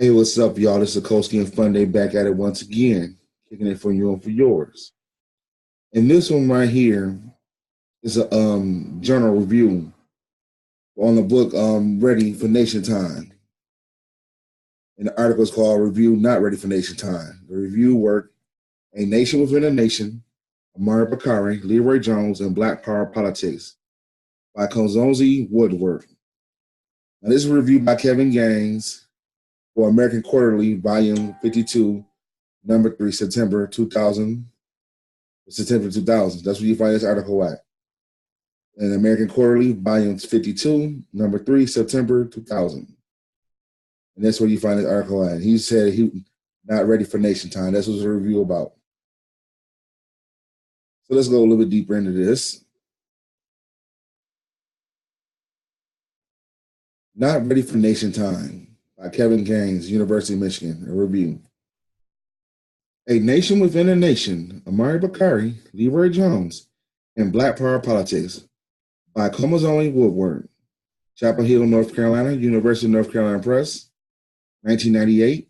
Hey, what's up, y'all? This is Koski and Fun Day back at it once again, kicking it for you and for yours. And this one right here is a journal review on the book Ready for Nation Time. And the article is called Review Not Ready for Nation Time. The review work A Nation Within a Nation, Amiri Baraka, LeRoi Jones, and Black Power Politics by Komozi Woodard. Now, this is reviewed by Kevin Gaines for American Quarterly, Volume 52, Number 3, September 2000. September 2000. That's where you find this article at. In American Quarterly, Volume 52, Number 3, September 2000. And that's where you find this article at. He said he not ready for nation time. That's what the review about. So let's go a little bit deeper into this. Not Ready for Nation Time by Kevin Gaines, University of Michigan. A review. A Nation Within a Nation, Amiri Baraka, LeRoi Jones, and Black Power Politics by Komozi Woodard, Chapel Hill, North Carolina, University of North Carolina Press, 1998,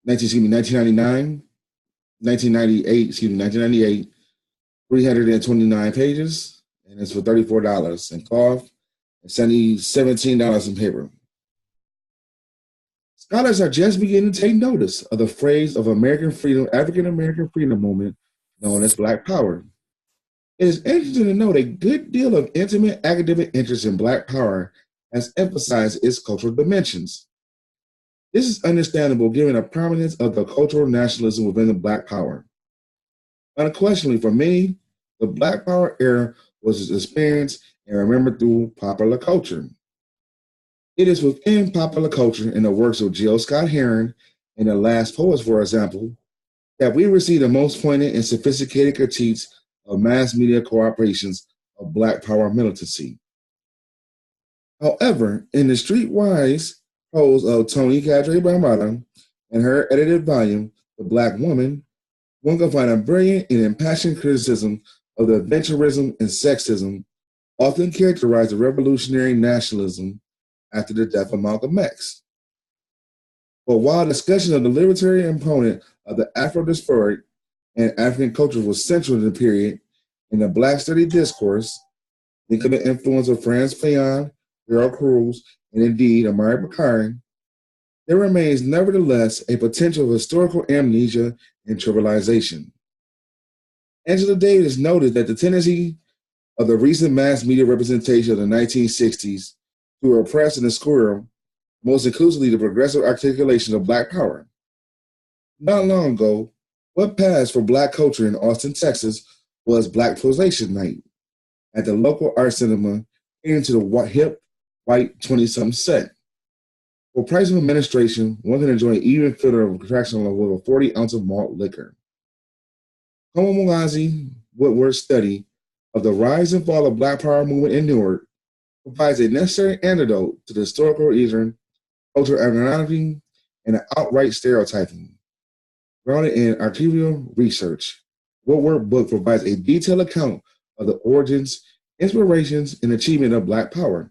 1999, 1998, 329 pages, and it's for $34 in cloth and $17 in paper. Scholars are just beginning to take notice of the phrase of African American freedom movement known as Black Power. It is interesting to note a good deal of intimate academic interest in Black Power has emphasized its cultural dimensions. This is understandable given the prominence of the cultural nationalism within the Black Power. Unquestionably, for many, the Black Power era was experienced and remembered through popular culture. It is within popular culture in the works of Jill Scott Heron and The Last Poets, for example, that we receive the most poignant and sophisticated critiques of mass media cooperations of Black Power militancy. However, in the streetwise prose of Toni Cade Bambata and her edited volume, The Black Woman, one can find a brilliant and impassioned criticism of the adventurism and sexism often characterized the revolutionary nationalism after the death of Malcolm X. But while discussion of the libertarian component of the Afro-diasporic and African culture was central to the period in the Black study discourse, think of the influence of Franz Fanon, Harold Cruz, and indeed Amiri Baraka, there remains nevertheless a potential of historical amnesia and trivialization. Angela Davis noted that the tendency of the recent mass media representation of the 1960s to repress and exclude most inclusively the progressive articulation of Black Power. Not long ago, what passed for Black culture in Austin, Texas was Black Pluralization Night at the local art cinema into the hip, white 20-something set. For price of administration, one can enjoy an even fitter of contraction level of 40 ounce of malt liquor. Komozi Woodard's study of the rise and fall of Black Power movement in Newark provides a necessary antidote to the historical reason, cultural abnormality, and outright stereotyping. Grounded in archival research, Woodard's book provides a detailed account of the origins, inspirations, and achievement of Black Power.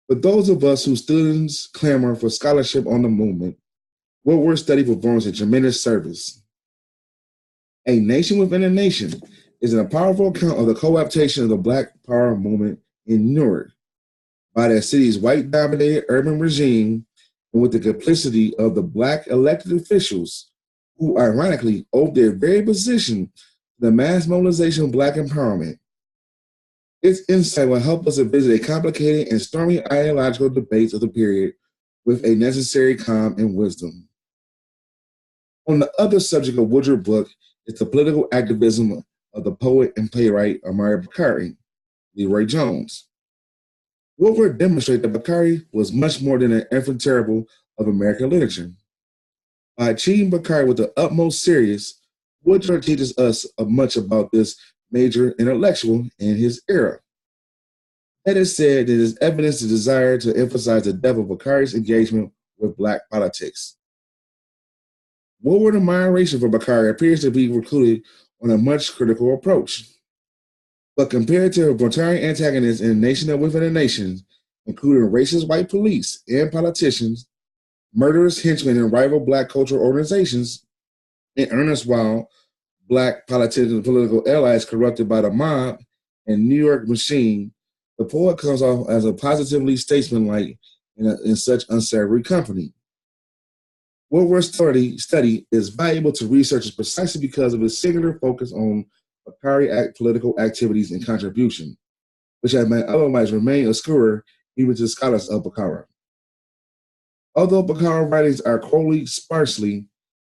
For those of us whose students clamor for scholarship on the movement, Woodard's study performs a tremendous service. A Nation Within a Nation is a powerful account of the cooptation of the Black Power movement in Newark by the city's white-dominated urban regime and with the complicity of the Black elected officials who ironically owe their very position to the mass mobilization of Black empowerment. Its insight will help us to visit a complicated and stormy ideological debates of the period with a necessary calm and wisdom. On the other subject of Woodard's book is the political activism of the poet and playwright Amiri Baraka, LeRoi Jones. Woodard demonstrated that Baraka was much more than an infant terrible of American literature. By treating Baraka with the utmost seriousness, Woodard teaches us much about this major intellectual in his era. That is said, it is evidence the desire to emphasize the depth of Baraka's engagement with Black politics. Woodward's admiration for Baraka appears to be recluded on a much critical approach. But compared to Baraka's antagonists in Nation Within a Nation, including racist white police and politicians, murderous henchmen and rival black cultural organizations, and earnest while black politicians and political allies corrupted by the mob and New York machine, the poet comes off as a positively statesmanlike in such unsavory company. Woodward's study is valuable to researchers precisely because of its singular focus on Bakari political activities and contribution, which have otherwise remained obscure even to scholars of Bakara. Although Bakara writings are quoted sparsely,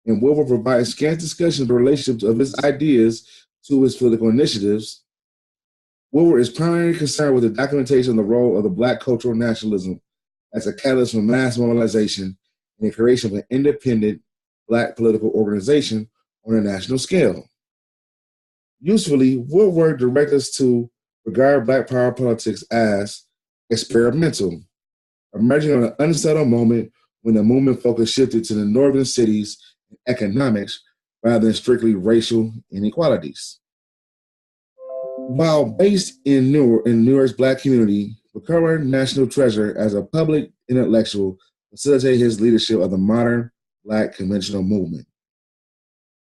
and Woodward provides scant discussion of the relationship of his ideas to his political initiatives, Woodward is primarily concerned with the documentation of the role of the black cultural nationalism as a catalyst for mass mobilization and the creation of an independent black political organization on a national scale. Usefully, Woodward directs us to regard black power politics as experimental, emerging on an unsettled moment when the movement focus shifted to the northern cities and economics rather than strictly racial inequalities. While based in Newark's black community, Bakara National Treasure as a public intellectual facilitated his leadership of the modern black conventional movement.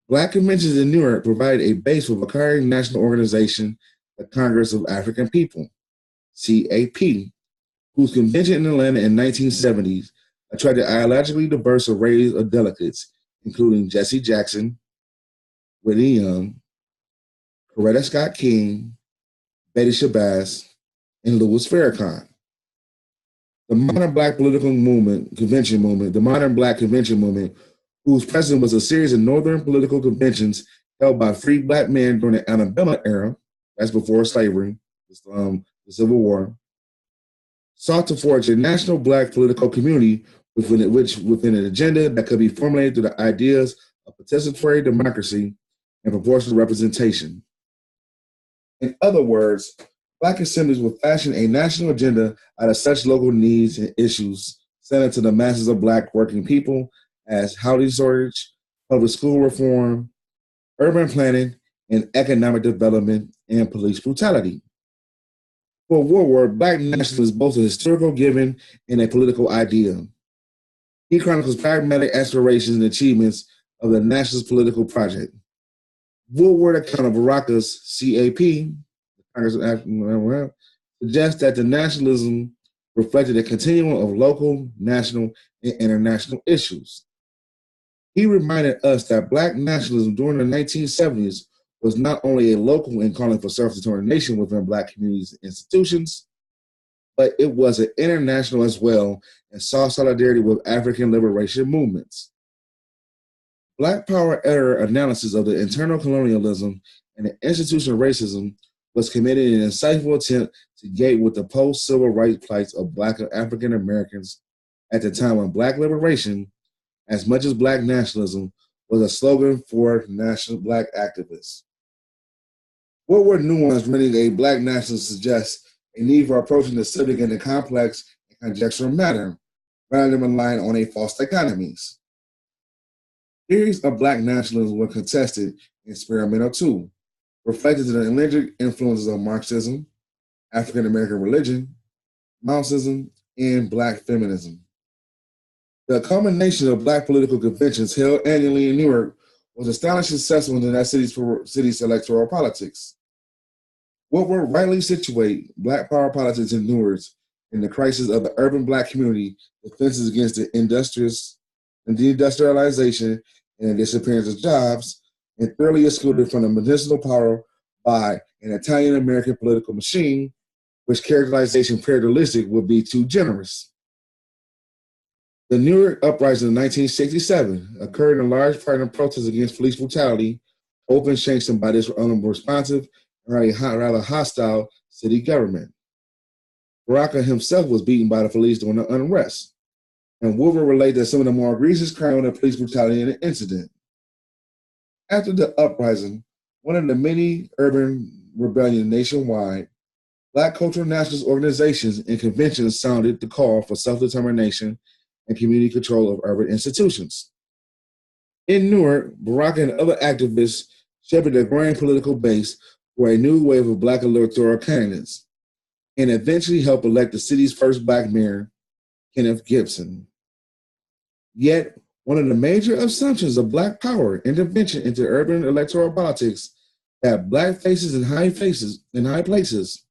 Black conventions in Newark provided a base for Bakari National Organization, the Congress of African People, CAP, whose convention in Atlanta in the 1970s attracted ideologically diverse arrays of delegates, including Jesse Jackson, Whitney Young, Coretta Scott King, Betty Shabazz, and Louis Farrakhan. The modern black convention movement, whose president was a series of northern political conventions held by free black men during the antebellum era, that's before slavery, the Civil War, sought to forge a national black political community within an agenda that could be formulated through the ideas of participatory democracy and proportional representation. In other words, black assemblies would fashion a national agenda out of such local needs and issues centered to the masses of black working people as housing shortage, public school reform, urban planning, and economic development and police brutality. For Woodward, black nationalism is both a historical given and a political idea. He chronicles pragmatic aspirations and achievements of the nationalist political project. Woodward's account of Baraka's CAP, the Congress of African, suggests that the nationalism reflected a continuum of local, national, and international issues. He reminded us that black nationalism during the 1970s was not only a local in calling for self-determination within black communities and institutions, but it was an international as well and saw solidarity with African liberation movements. Black Power era analysis of the internal colonialism and the institutional racism was committed in an insightful attempt to gate with the post-civil rights plights of black African Americans at the time when black liberation, as much as black nationalism, was a slogan for national black activists. Woodward nuance running a black nationalist suggests a need for approaching the subject in a complex and conjectural manner, rather than relying on a false dichotomies. Theories of black nationalism were contested and experimental too, reflected in the alleged influences of Marxism, African American religion, Marxism, and black feminism. The culmination of black political conventions held annually in Newark was astonishingly successful in that city's electoral politics. Woodward rightly situate black power politics in Newark in the crisis of the urban black community, defenses against the deindustrialization and the disappearance of jobs, and thoroughly excluded from the medicinal power by an Italian-American political machine, which characterization paradigmatic would be too generous. The Newark uprising in 1967 occurred in large part in protests against police brutality, open sanctioned by this unresponsive and rather hostile city government. Baraka himself was beaten by the police during the unrest, and Woodward related that some of the more egregious crime of police brutality in the incident. After the uprising, one of the many urban rebellions nationwide, black cultural nationalist organizations and conventions sounded the call for self-determination and community control of urban institutions. In Newark, Baraka and other activists shepherded a growing political base for a new wave of black electoral candidates, and eventually helped elect the city's first black mayor, Kenneth Gibson. Yet, one of the major assumptions of Black power intervention into urban electoral politics that Black faces in high places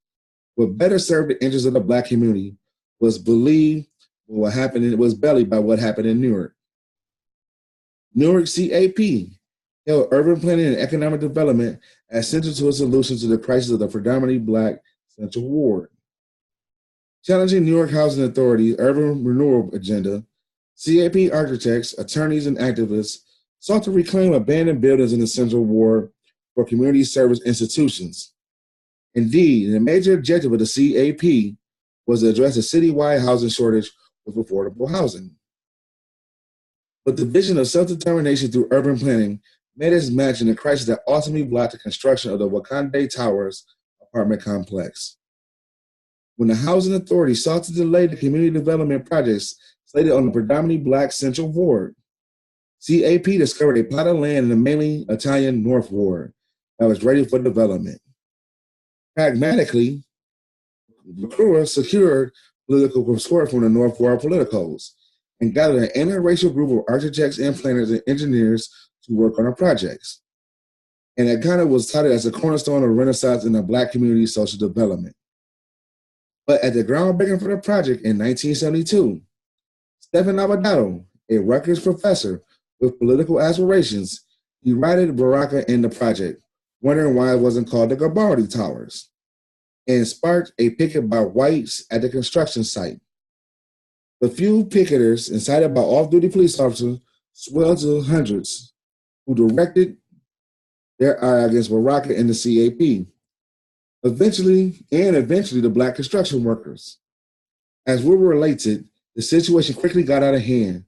would better serve the interests of the Black community was believed what happened it was bellied by what happened in Newark. Newark CAP held urban planning and economic development as central to a solution to the crisis of the predominantly Black Central Ward. Challenging New York Housing Authority's urban renewal agenda, CAP architects, attorneys, and activists sought to reclaim abandoned buildings in the Central Ward for community service institutions. Indeed, the major objective of the CAP was to address the citywide housing shortage with affordable housing. But the vision of self-determination through urban planning met its match in the crisis that ultimately blocked the construction of the Wakanda Towers apartment complex. When the Housing Authority sought to delay the community development projects slated on the predominantly Black Central Ward, CAP discovered a plot of land in the mainly Italian North Ward that was ready for development. Pragmatically, McClure secured political support from the North Ward politicos and gathered an interracial group of architects and planners and engineers to work on the projects. And it kind of was touted as a cornerstone of Renaissance in the Black community social development. But at the groundbreaking for the project in 1972, Stephen Abadato, a Rutgers professor with political aspirations, derided Baraka in the project, wondering why it wasn't called the Garibaldi Towers, and sparked a picket by whites at the construction site. The few picketers, incited by off-duty police officers, swelled to hundreds, who directed their ire against Baraka and the CAP. Eventually, the Black construction workers. As we were related, the situation quickly got out of hand.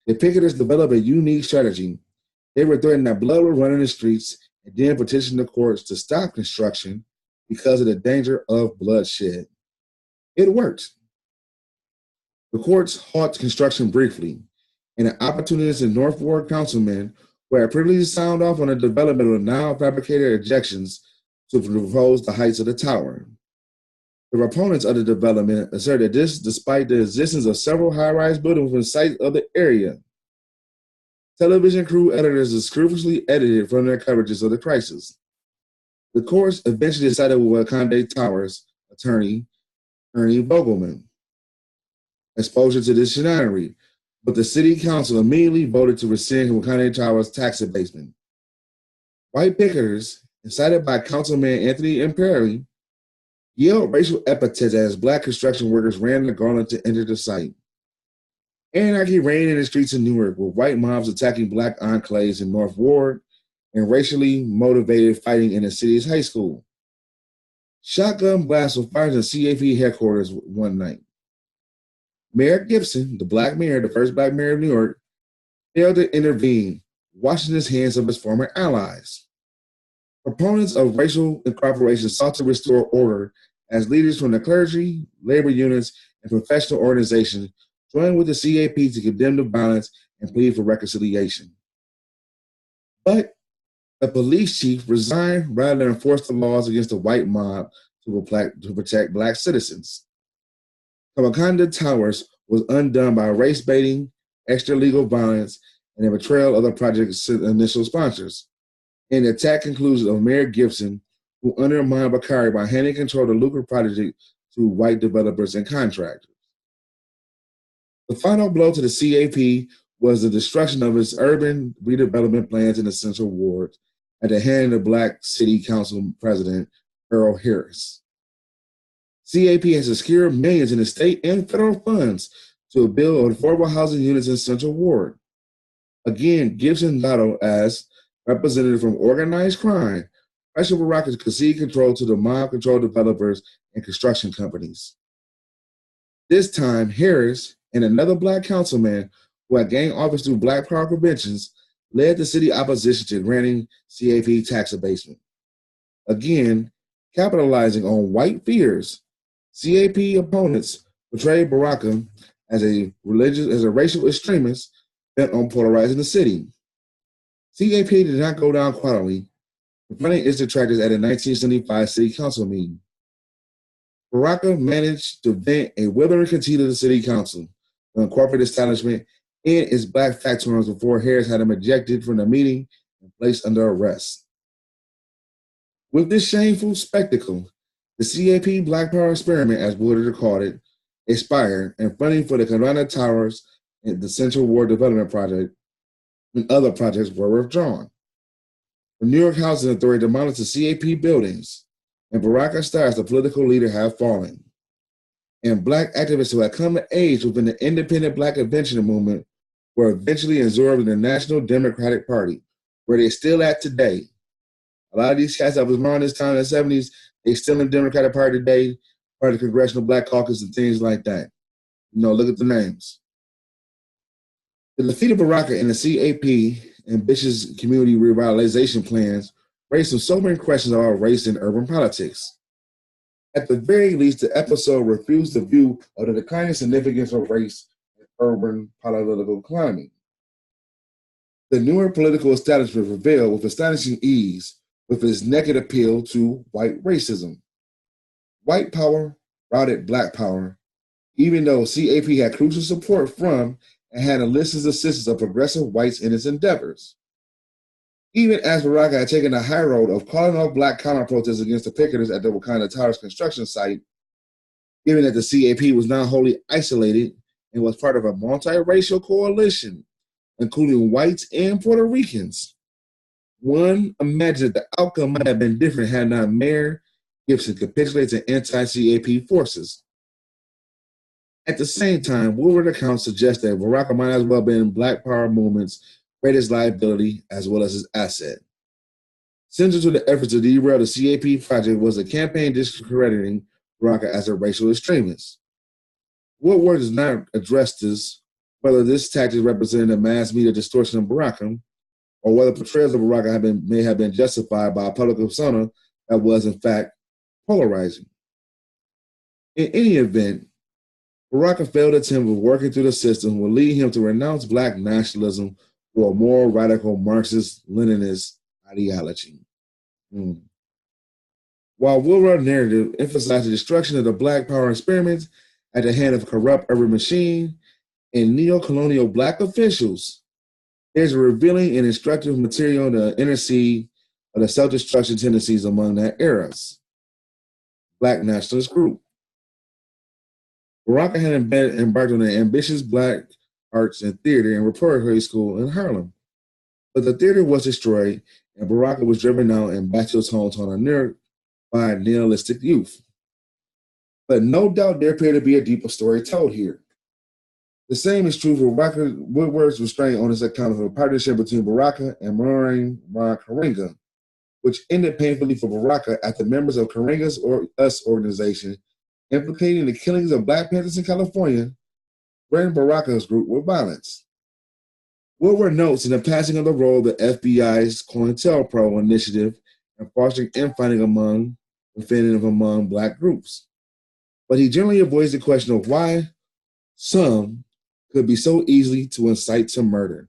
The picketers developed a unique strategy. They were threatening that blood would run in the streets and then petitioned the courts to stop construction because of the danger of bloodshed. It worked. The courts halted construction briefly, and an opportunist and North Ward councilman who had previously signed off on the development of now fabricated objections to propose the heights of the tower. The proponents of the development asserted this despite the existence of several high-rise buildings within sight of the area. Television crew editors scrupulously edited from their coverages of the crisis. The courts eventually decided with Wakanda Towers attorney Ernie Vogelman exposure to this shenanigan, but the city council immediately voted to rescind Wakanda Towers' tax abasement. White picketers, incited by Councilman Anthony Imperi, yelled racial epithets as Black construction workers ran the gauntlet to enter the site. Anarchy reigned in the streets of Newark, with white mobs attacking Black enclaves in North Ward and racially motivated fighting in the city's high school. Shotgun blasts were fired in CAP headquarters one night. Mayor Gibson, the Black mayor, the first Black mayor of New York, failed to intervene, washing his hands of his former allies. Proponents of racial incorporation sought to restore order as leaders from the clergy, labor unions, and professional organizations joined with the CAP to condemn the violence and plead for reconciliation. But the police chief resigned rather than enforce the laws against the white mob to protect Black citizens. Wakanda Towers was undone by race baiting, extra-legal violence, and the betrayal of the project's initial sponsors. And the attack conclusion of Mayor Gibson, who undermined Bakari by handing control of the lucrative project to white developers and contractors. The final blow to the CAP was the destruction of its urban redevelopment plans in the Central Ward at the hand of Black City Council President Earl Harris. CAP has secured millions in the state and federal funds to build affordable housing units in Central Ward. Again, Gibson Dotto, as representative from organized crime, pressured Baraka to concede control to the mob-controlled developers and construction companies. This time, Harris and another Black councilman who had gained office through Black power conventions led the city opposition to granting CAP tax abasement. Again, capitalizing on white fears, CAP opponents portrayed Baraka as a racial extremist bent on polarizing the city. CAP did not go down quietly, confronting its detractors at a 1975 city council meeting. Baraka managed to vent a withering critique of the city council, the corporate establishment, and its black factors before Harris had him ejected from the meeting and placed under arrest. With this shameful spectacle, the CAP Black Power experiment, as Woodard called it, expired, and funding for the Carolina Towers and the Central Ward Development Project and other projects were withdrawn. The New York Housing Authority demolished the CAP buildings, and Baraka Starr as the political leader had fallen. And black activists who had come of age within the independent black adventure movement were eventually absorbed in the National Democratic Party, where they're still at today. A lot of these cats that was around this time in the 70s, they still in the Democratic Party today, part of the Congressional Black Caucus and things like that. Look at the names. The defeat of Baraka and the CAP ambitious community revitalization plans raised some sobering questions about race and urban politics. At the very least, the episode refused the view of the declining significance of race in urban political climate. The newer political establishment prevailed with astonishing ease with its naked appeal to white racism. White power routed black power, even though CAP had crucial support from and had enlisted assistance of progressive whites in its endeavors. Even as Baraka had taken the high road of calling off black counter-protests against the picketers at the Wakanda Towers construction site, given that the CAP was not wholly isolated and was part of a multiracial coalition, including whites and Puerto Ricans, one imagined that the outcome might have been different had not Mayor Gibson capitulated to anti-CAP forces. At the same time, Woodward accounts suggest that Baraka might as well have been Black Power movement's greatest liability as well as his asset. Central to the efforts to derail the CAP project was a campaign discrediting Baraka as a racial extremist. Woodward does not address this, whether this tactic represented a mass media distortion of Baraka, or whether portrayals of Baraka may have been justified by a public persona that was, in fact, polarizing. In any event, Baraka's failed attempt of working through the system will lead him to renounce black nationalism for a more radical Marxist-Leninist ideology. While Woodward's narrative emphasized the destruction of the Black Power experiments at the hand of a corrupt urban machine and neo-colonial black officials, there's a revealing and instructive material to intercede of the self-destruction tendencies among that era's black nationalist group. Baraka had embarked on an ambitious black arts and theater and repertory school in Harlem. But the theater was destroyed, and Baraka was driven out and back to his hometown of Newark by nihilistic youth. But no doubt there appeared to be a deeper story told here. The same is true for Woodward's restraint on his account of a partnership between Baraka and Maureen Karenga, which ended painfully for Baraka after members of Karenga's US organization, implicating the killings of Black Panthers in California, threatened Baraka's group with violence. Woodward notes in the passing of the role of the FBI's COINTELPRO initiative in fostering infighting among Black groups. But he generally avoids the question of why some could be so easily to incite to murder.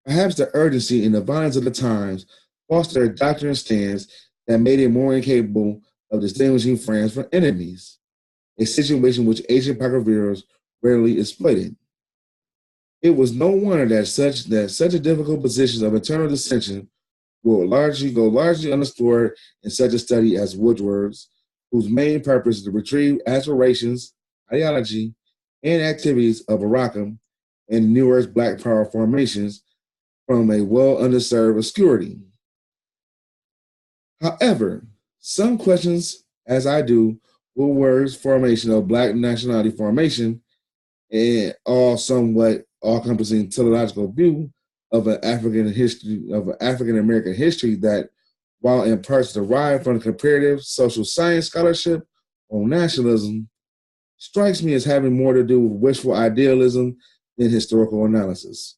Perhaps the urgency and the violence of the times fostered a doctrine stance that made it more incapable of distinguishing friends from enemies, a situation which ancient Pacaviros rarely exploited. It was no wonder that such a difficult position of internal dissension will go largely underscored in such a study as Woodward's, whose main purpose is to retrieve aspirations, ideology, and activities of Baraka and Newark's Black Power formations from a well-underserved obscurity. However, some questions, as I do, Woodward's formation of Black nationality formation and all somewhat all-encompassing teleological view of an African American history that, while in parts derived from comparative social science scholarship on nationalism, strikes me as having more to do with wishful idealism than historical analysis.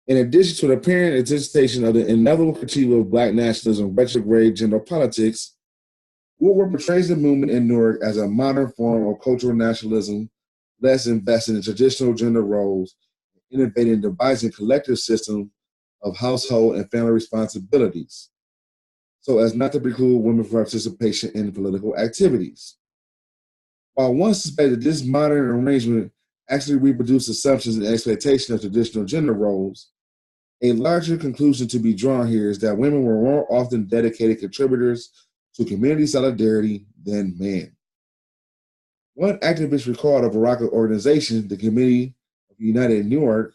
In addition to the apparent anticipation of the inevitable critique of Black nationalism, retrograde gender politics, Woodward portrays the movement in Newark as a modern form of cultural nationalism, less invested in traditional gender roles, innovating and devising collective system of household and family responsibilities, so as not to preclude women's participation in political activities. While one suspected this modern arrangement actually reproduce assumptions and expectations of traditional gender roles, a larger conclusion to be drawn here is that women were more often dedicated contributors to community solidarity than men. One activist recalled a Baraka organization, the Committee of United Newark,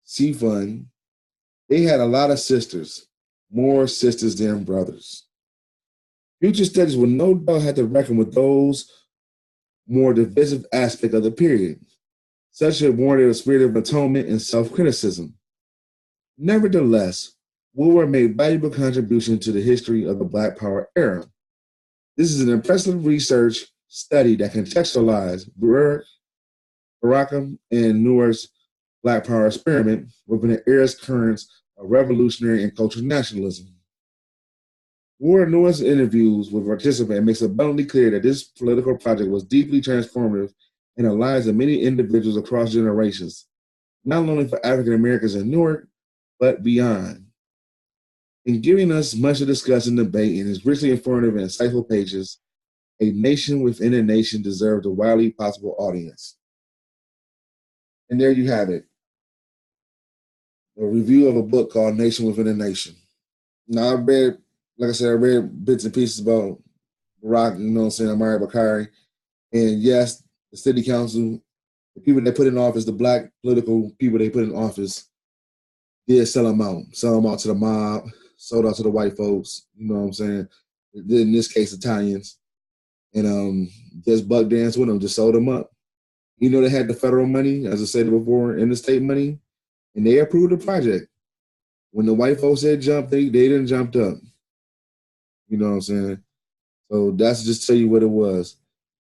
C-Fund. They had a lot of sisters, more sisters than brothers. Future studies will no doubt have to reckon with those more divisive aspects of the period, such as warranted a spirit of atonement and self-criticism. Nevertheless, Woodard made valuable contribution to the history of the Black Power era. This is an impressive research study that contextualized Baraka and Newark's Black Power experiment within the era's currents of revolutionary and cultural nationalism. Woodard Newark's interviews with participants makes abundantly clear that this political project was deeply transformative in the lives of many individuals across generations, not only for African Americans in Newark, but beyond. In giving us much to discuss and debate in his richly informative and insightful pages, A Nation Within a Nation deserves a widely possible audience. And there you have it. A review of a book called Nation Within a Nation. Now, I read, like I said, I read bits and pieces about Baraka, you know what I'm saying, Amiri Baraka. And yes, the city council, the people they put in office, the black political people they put in office, did sell them out to the mob, sold out to the white folks, you know what I'm saying? In this case, Italians. And just buck dance with them, just sold them up. You know, they had the federal money, as I said before, and the state money, and they approved the project. When the white folks said jump, they didn't jump up. You know what I'm saying? So that's just tell you what it was.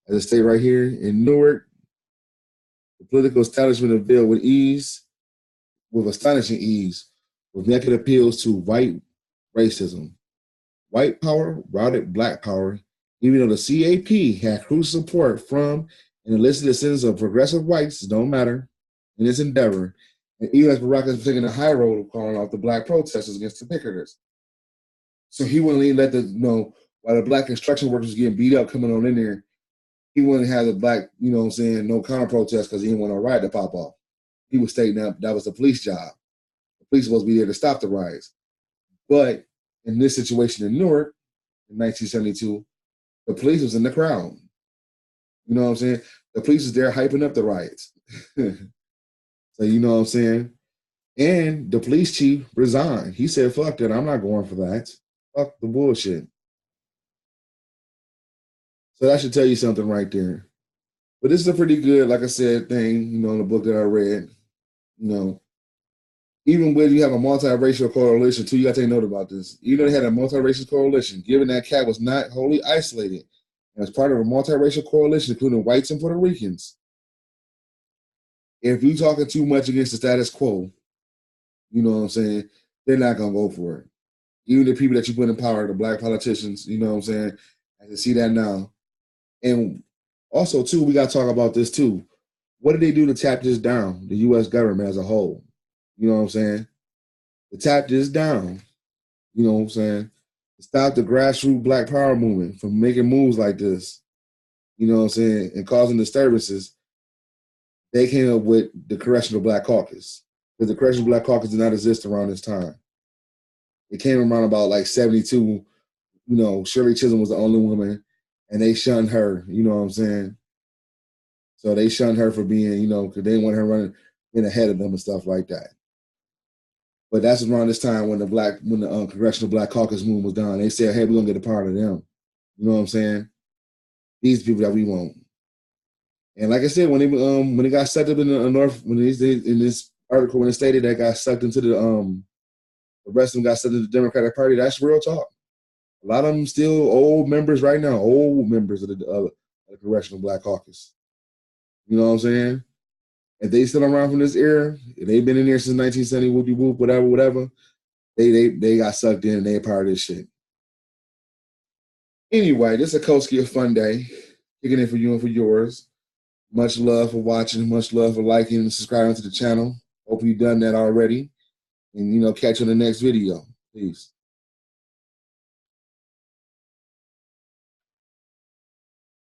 As I state right here, in Newark, the political establishment availed with astonishing ease, with naked appeals to white racism. White power routed black power, even though the CAP had crucial support from and enlisted assistance of progressive whites, don't matter, in its endeavor. And even as Baraka was taking the high road of calling off the black protesters against the picketers. So he wouldn't even let while the black construction workers getting beat up coming on in there, he wouldn't have the black, you know what I'm saying, no counter protest because he didn't want a riot to pop off. He was stating that was the police job. The police supposed to be there to stop the riots. But in this situation in Newark, in 1972, the police was in the crowd. You know what I'm saying? The police was there hyping up the riots. So you know what I'm saying? And the police chief resigned. He said, fuck that, I'm not going for that. Fuck the bullshit. So that should tell you something right there. But this is a pretty good, like I said, thing, you know, in the book that I read. You know, even when you have a multiracial coalition, too, you got to take note about this. Even though they had a multiracial coalition, given that cat was not wholly isolated, and as part of a multiracial coalition, including whites and Puerto Ricans, if you're talking too much against the status quo, you know what I'm saying, they're not going to go for it. Even the people that you put in power, the black politicians, you know what I'm saying, I can see that now. And also, too, we got to talk about this, too. What did they do to tap this down, the U.S. government as a whole? You know what I'm saying? To tap this down, you know what I'm saying? To stop the grassroots black power movement from making moves like this, you know what I'm saying, and causing disturbances. They came up with the Congressional Black Caucus. Because the Congressional Black Caucus did not exist around this time. It came around about like 72. You know, Shirley Chisholm was the only woman, and they shunned her, you know what I'm saying? So they shunned her for being, you know, because they didn't want her running in ahead of them and stuff like that. But that's around this time when the Congressional Black Caucus movement was done. They said, hey, we're going to get a part of them. You know what I'm saying? These people that we want. And like I said, when they got sucked up in the North, in this article, when it stated that got sucked into the rest of them got sucked into the Democratic Party, that's real talk. A lot of them still old members right now, old members of the Congressional Black Caucus. You know what I'm saying? If they still around from this era, if they've been in there since 1970, whoopie whoop, whatever, they got sucked in and they a part of this shit. Anyway, this is a Koski, a fun day. Kicking in for you and for yours. Much love for watching, much love for liking and subscribing to the channel. Hope you've done that already. And, you know, catch you on the next video. Peace.